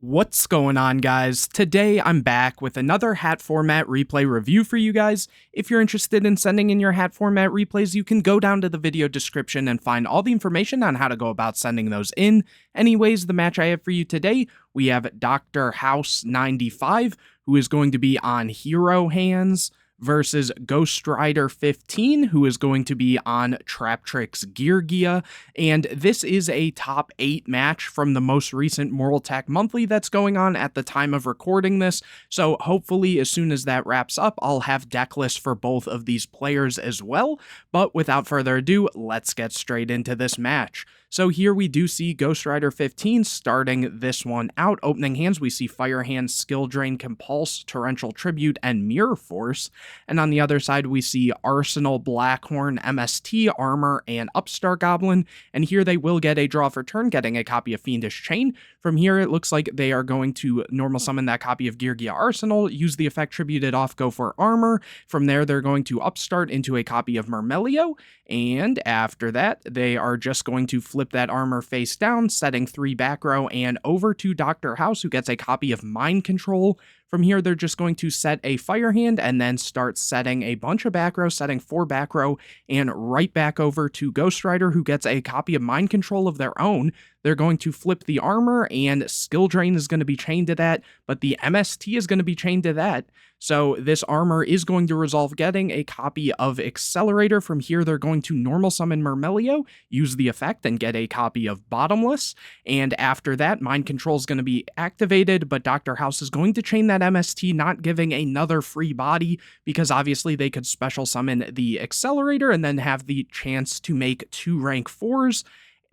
What's going on, guys? Today I'm back with another H.A.T format replay review for you guys. If you're interested in sending in your H.A.T format replays, you can go down to the video description and find all the information on how to go about sending those in. Anyways, the match I have for you today, we have Dr. House 95, who is going to be on Hero Hands, versus Ghost Rider 15, who is going to be on Traptrix Geargia, and this is a top 8 match from the most recent Moral Attack Monthly that's going on at the time of recording this, so hopefully as soon as that wraps up, I'll have deck lists for both of these players as well, but without further ado, let's get straight into this match. So here we do see Ghost Rider 15 starting this one out. Opening hands, we see Fire Hand, Skill Drain, Compulse, Torrential Tribute, and Mirror Force. And on the other side, we see Arsenal, Blackhorn, MST, Armor, and Upstart Goblin. And here they will get a draw for turn, getting a copy of Fiendish Chain. From here, it looks like they are going to normal summon that copy of Geargia Arsenal, use the effect tributed off, go for Armor. From there, they're going to Upstart into a copy of Mermail. And after that, they are just going to flip that Armor face down, setting 3 back row, and over to Dr. House, who gets a copy of Mind Control. From here, they're just going to set a Fire Hand and then start setting a bunch of back row, setting 4 back row, and right back over to Ghost Rider, who gets a copy of Mind Control of their own. They're going to flip the Armor, and Skill Drain is going to be chained to that, but the MST is going to be chained to that. So this Armor is going to resolve getting a copy of Accelerator. From here, they're going to normal summon Mermail, use the effect, and get a copy of Bottomless. And after that, Mind Control is going to be activated, but Dr. House is going to chain that MST, not giving another free body, because obviously they could special summon the Accelerator and then have the chance to make 2 rank 4s.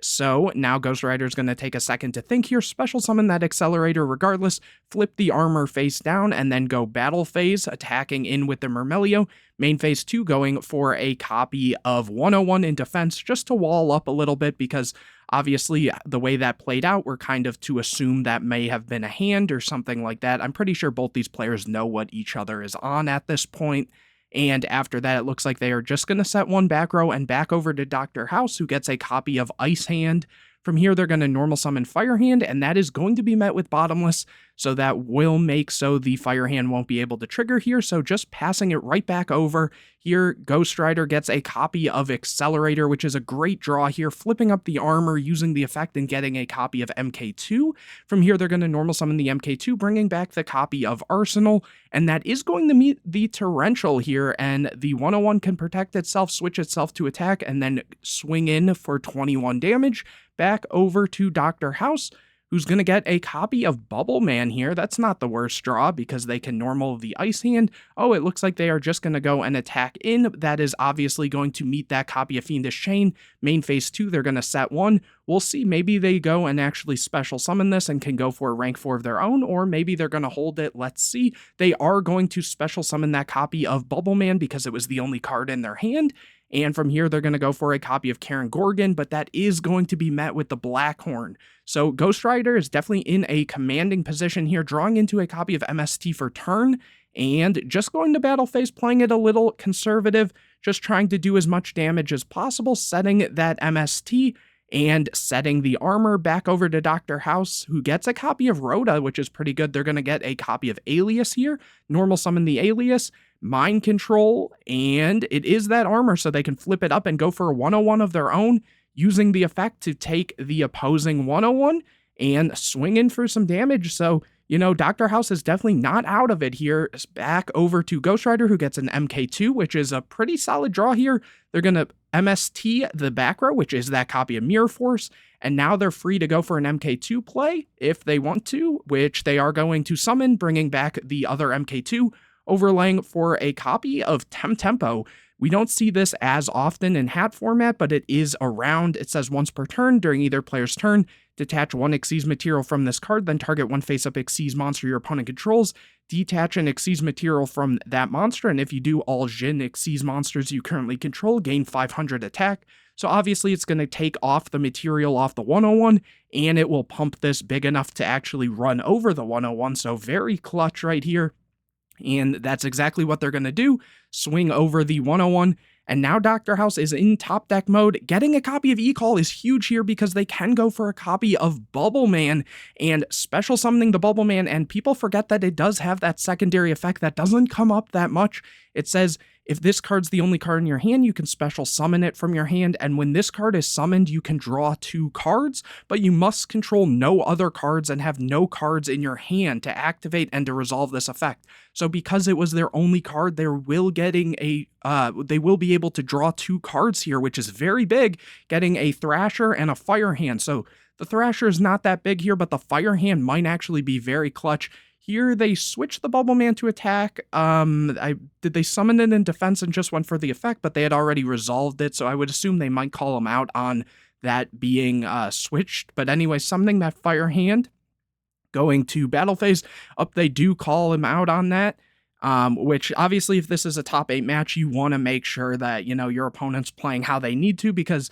So now Ghost Rider is going to take a second to think here, special summon that Accelerator regardless, flip the Armor face down, and then go battle phase, attacking in with the Mermail. Main phase 2 going for a copy of 101 in defense, just to wall up a little bit, because obviously the way that played out, we're kind of to assume that may have been a hand or something like that. I'm pretty sure both these players know what each other is on at this point. And after that, it looks like they are just going to set 1 back row and back over to Dr. House, who gets a copy of Ice Hand. From here, they're going to normal summon Fire Hand, and that is going to be met with Bottomless, so that will make so the Fire Hand won't be able to trigger here, so just passing it right back over. Here, Ghost Rider gets a copy of Accelerator, which is a great draw here, flipping up the Armor, using the effect, and getting a copy of MK2. From here, they're going to normal summon the MK2, bringing back the copy of Arsenal, and that is going to meet the Torrential here, and the 101 can protect itself, switch itself to attack, and then swing in for 21 damage. Back over to Dr. House, who's going to get a copy of Bubble Man here. That's not the worst draw, because they can normal the Ice Hand. Oh, it looks like they are just going to go and attack in. That is obviously going to meet that copy of Fiendish Chain. Main phase 2, they're going to set 1. We'll see, maybe they go and actually special summon this and can go for a rank 4 of their own, or maybe they're going to hold it. Let's see. They are going to special summon that copy of Bubble Man because it was the only card in their hand. And from here, they're going to go for a copy of Karen Gorgon, but that is going to be met with the Blackhorn. So Ghost Rider is definitely in a commanding position here, drawing into a copy of MST for turn, and just going to battle phase, playing it a little conservative, just trying to do as much damage as possible, setting that MST, and setting the Armor back over to Dr. House, who gets a copy of Rhoda, which is pretty good. They're going to get a copy of Alias here, normal summon the Alias, Mind Control, and it is that Armor, so they can flip it up and go for a 101 of their own, using the effect to take the opposing 101 and swing in for some damage. So, you know, Dr. House is definitely not out of it here. Back over to Ghost Rider, who gets an MK2, which is a pretty solid draw here. They're going to MST the back row, which is that copy of Mirror Force, and now they're free to go for an MK2 play if they want to, which they are going to summon, bringing back the other MK2, overlaying for a copy of Tempo. We don't see this as often in H.A.T format, but it is around. It says once per turn during either player's turn, detach 1 Xyz material from this card, then target 1 face-up Xyz monster your opponent controls, detach an Xyz material from that monster, and if you do, all Jin Xyz monsters you currently control gain 500 attack. So obviously it's going to take off the material off the 101, and it will pump this big enough to actually run over the 101, so very clutch right here. And that's exactly what they're going to do. Swing over the 101 And now Dr. House is in top deck mode. Getting a copy of E-Call is huge here because they can go for a copy of Bubble Man and special summoning the Bubble Man, and people forget that it does have that secondary effect that doesn't come up that much. It says, if this card's the only card in your hand, you can special summon it from your hand, and when this card is summoned, you can draw 2 cards, but you must control no other cards and have no cards in your hand to activate and to resolve this effect. So because it was their only card, they will be able to draw 2 cards here, which is very big, getting a Thrasher and a Fire Hand. So the Thrasher is not that big here, but the Fire Hand might actually be very clutch. Here, they switched the Bubble Man to attack. Did they summon it in defense and just went for the effect, but they had already resolved it, so I would assume they might call him out on that being switched. But anyway, summoning that Fire Hand, going to battle phase, up they do call him out on that. Which obviously, if this is a top 8 match, you want to make sure that, you know, your opponent's playing how they need to, because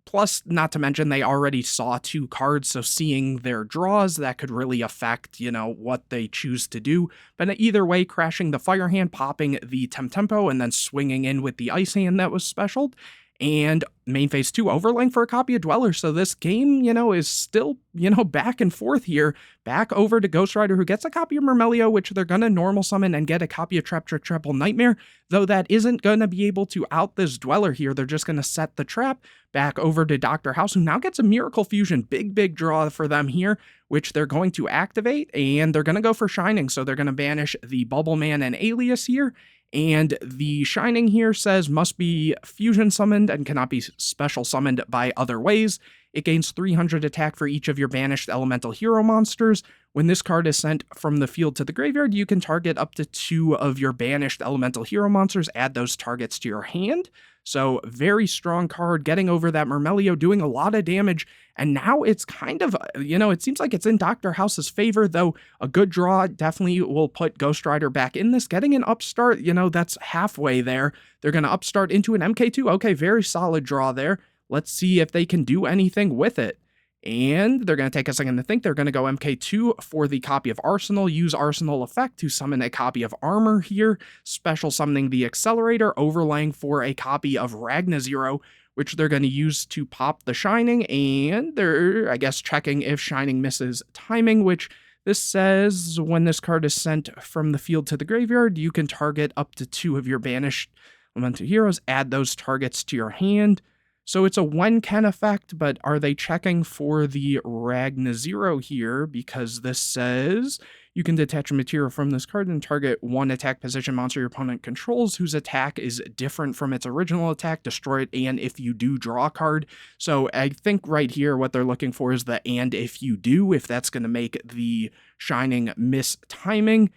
plus, not to mention, they already saw 2 cards, so seeing their draws, that could really affect, you know, what they choose to do. But either way, crashing the Fire Hand, popping the Tempo, and then swinging in with the Ice Hand that was specialed. And main phase 2 overlaying for a copy of Dweller. So this game, you know, is still, you know, back and forth here. Back over to Ghost Rider, who gets a copy of Mermail, which they're going to normal summon and get a copy of Traptrix Triple Nightmare, though that isn't going to be able to out this Dweller here. They're just going to set the trap. Back over to Dr. House, who now gets a Miracle Fusion. Big draw for them here, which they're going to activate, and they're going to go for Shining. So they're going to banish the Bubble Man and Alias here. And the Shining here says must be fusion summoned and cannot be special summoned by other ways. It gains 300 attack for each of your banished elemental hero monsters. When this card is sent from the field to the graveyard, you can target up to 2 of your banished elemental hero monsters, add those targets to your hand. So very strong card, getting over that Mermail, doing a lot of damage, and now it's kind of, you know, it seems like it's in Dr. House's favor, though a good draw definitely will put Ghost Rider back in this. Getting an upstart, you know, that's halfway there. They're going to upstart into an MK2. Okay, very solid draw there. Let's see if they can do anything with it. And they're going to take a second to think. They're going to go MK2 for the copy of Arsenal, use Arsenal effect to summon a copy of Armor here, special summoning the Accelerator, overlaying for a copy of Ragnazero, which they're going to use to pop the Shining, and they're, I guess, checking if Shining misses timing, which this says when this card is sent from the field to the graveyard, you can target up to 2 of your banished elemental heroes, add those targets to your hand. So it's a when can effect, but are they checking for the Ragnazero here? Because this says you can detach a material from this card and target 1 attack position monster your opponent controls whose attack is different from its original attack, destroy it, and if you do, draw a card. So I think right here what they're looking for is the and if you do, if that's going to make the Shining miss timing.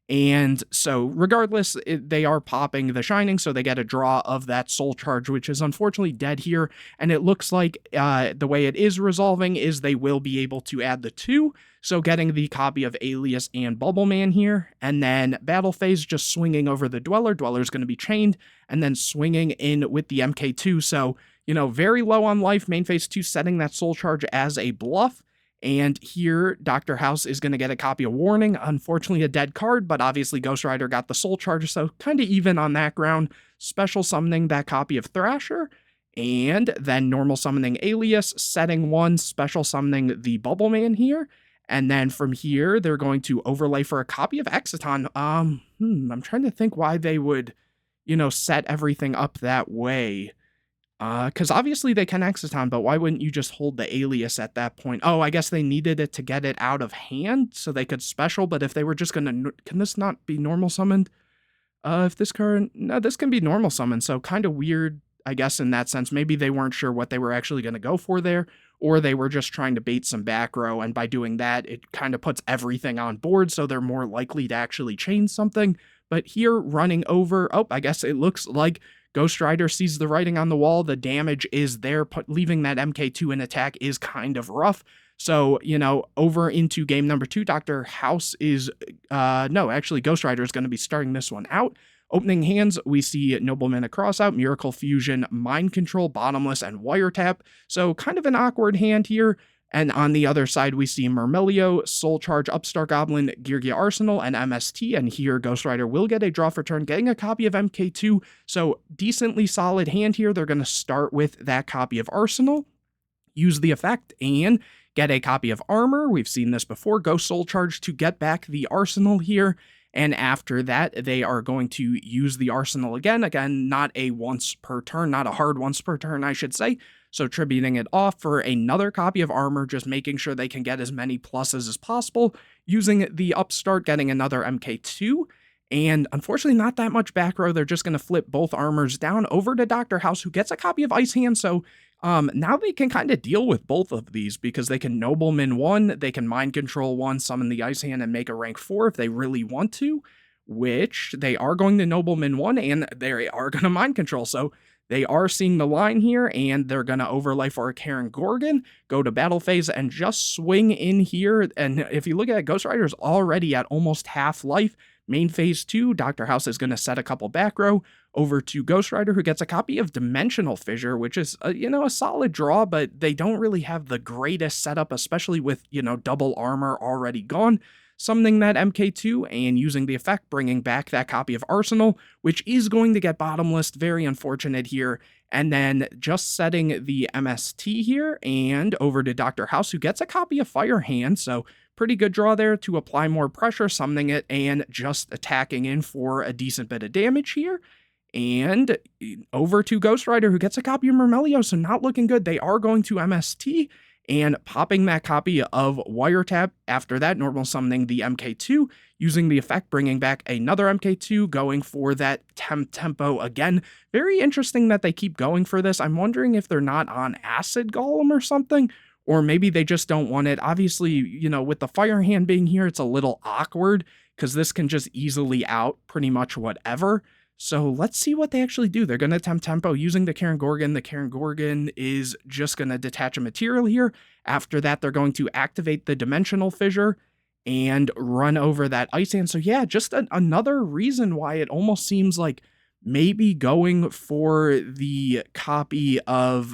And so regardless, they are popping the Shining, so they get a draw of that Soul Charge, which is unfortunately dead here. And it looks like the way it is resolving is they will be able to add the 2. So getting the copy of Alias and Bubble Man here. And then battle phase, just swinging over the Dweller. Dweller's going to be chained. And then swinging in with the MK2. So, you know, very low on life. Main phase 2 setting that Soul Charge as a bluff. And here, Dr. House is going to get a copy of Warning. Unfortunately, a dead card, but obviously Ghost Rider got the Soul Charge, so kind of even on that ground. Special summoning that copy of Thrasher, and then normal summoning Alias, setting 1, special summoning the Bubble Man here. And then from here, they're going to overlay for a copy of Exciton. I'm trying to think why they would, you know, set everything up that way. Because obviously they can Exciton, but why wouldn't you just hold the Alias at that point? Oh, I guess they needed it to get it out of hand so they could special, but if they were just going to... Can this not be normal summoned? If this card... No, this can be normal summoned, so kind of weird, I guess, in that sense. Maybe they weren't sure what they were actually going to go for there, or they were just trying to bait some back row, and by doing that, it kind of puts everything on board, so they're more likely to actually chain something. But here, running over... Oh, I guess it looks like Ghost Rider sees the writing on the wall. The damage is there. Leaving that MK2 in attack is kind of rough. So, you know, over into game number 2, Dr. House is... no, actually, Ghost Rider is going to be starting this one out. Opening hands, we see Nobleman across out, Miracle Fusion, Mind Control, Bottomless, and Wiretap. So kind of an awkward hand here. And on the other side, we see Mermail, Soul Charge, Upstart Goblin, Geargia Arsenal, and MST. And here, Ghost Rider will get a draw for turn, getting a copy of MK2. So decently solid hand here. They're going to start with that copy of Arsenal, use the effect, and get a copy of Armor. We've seen this before. Go Soul Charge to get back the Arsenal here. And after that, they are going to use the Arsenal again. Again, not a once per turn, not a hard once per turn, I should say. So tributing it off for another copy of Armor, just making sure they can get as many pluses as possible. Using the Upstart, getting another MK2. And unfortunately, not that much back row. They're just going to flip both Armors down over to Dr. House, who gets a copy of Ice Hand. So now they can kind of deal with both of these because they can Nobleman 1, they can Mind Control 1, summon the Ice Hand, and make a rank 4 if they really want to, which they are going to Nobleman 1, and they are going to Mind Control. So they are seeing the line here, and they're going to overlay for a Karen Gorgon, go to battle phase, and just swing in here. And if you look at it, Ghost Rider's already at almost half life. Main phase 2, Dr. House is going to set a couple back row over to Ghost Rider, who gets a copy of Dimensional Fissure, which is, a solid draw, but they don't really have the greatest setup, especially with, double armor already gone. Summoning that MK2 and using the effect, bringing back that copy of Arsenal, which is going to get bottomless. Very unfortunate here. And then just setting the MST here and over to Dr. House, who gets a copy of Fire Hand. So pretty good draw there to apply more pressure, summoning it and just attacking in for a decent bit of damage here. And over to Ghost Rider, who gets a copy of Mermail, so not looking good. They are going to MST and popping that copy of Wiretap. After that, normal summoning the MK2, using the effect, bringing back another MK2, going for that tempo again. Very interesting that they keep going for this. I'm wondering if they're not on Acid Golem or something, or maybe they just don't want it. Obviously, with the Fire Hand being here, it's a little awkward because this can just easily out pretty much whatever. So let's see what they actually do. They're going to attempt tempo using the Karen Gorgon. The Karen Gorgon is just going to detach a material here. After that, they're going to activate the Dimensional Fissure and run over that Ice Hand. So yeah, just another reason why it almost seems like maybe going for the copy of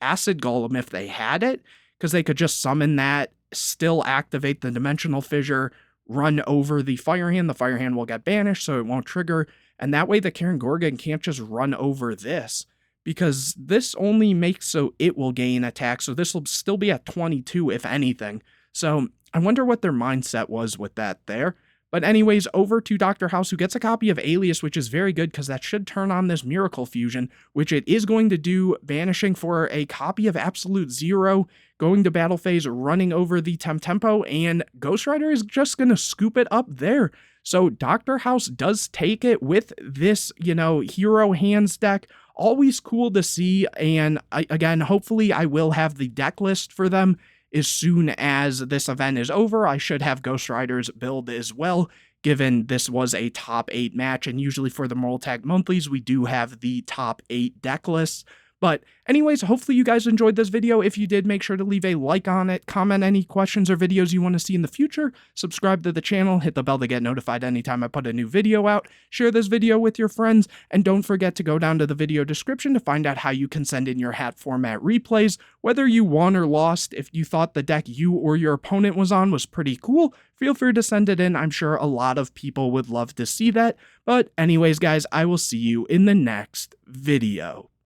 Acid Golem if they had it, because they could just summon that, still activate the Dimensional Fissure, run over the Fire Hand. The Fire Hand will get banished, so it won't trigger. And that way the Karen Gorgon can't just run over this, because this only makes so it will gain attack. So this will still be at 22, if anything. So I wonder what their mindset was with that there. But anyways, over to Dr. House, who gets a copy of Alias, which is very good because that should turn on this Miracle Fusion, which it is going to do, banishing for a copy of Absolute Zero, going to battle phase, running over the tempo, and Ghost Rider is just going to scoop it up there. So Dr. House does take it with this, hero hands deck. Always cool to see, and again, hopefully I will have the deck list for them as soon as this event is over. I should have Ghost Rider's build as well, given this was a top 8 match, and usually for the Mortal Tag Monthlies, we do have the top 8 deck lists. But anyways, hopefully you guys enjoyed this video. If you did, make sure to leave a like on it, comment any questions or videos you want to see in the future, subscribe to the channel, hit the bell to get notified anytime I put a new video out, share this video with your friends, and don't forget to go down to the video description to find out how you can send in your hat format replays, whether you won or lost. If you thought the deck you or your opponent was on was pretty cool, feel free to send it in. I'm sure a lot of people would love to see that. But anyways, guys, I will see you in the next video.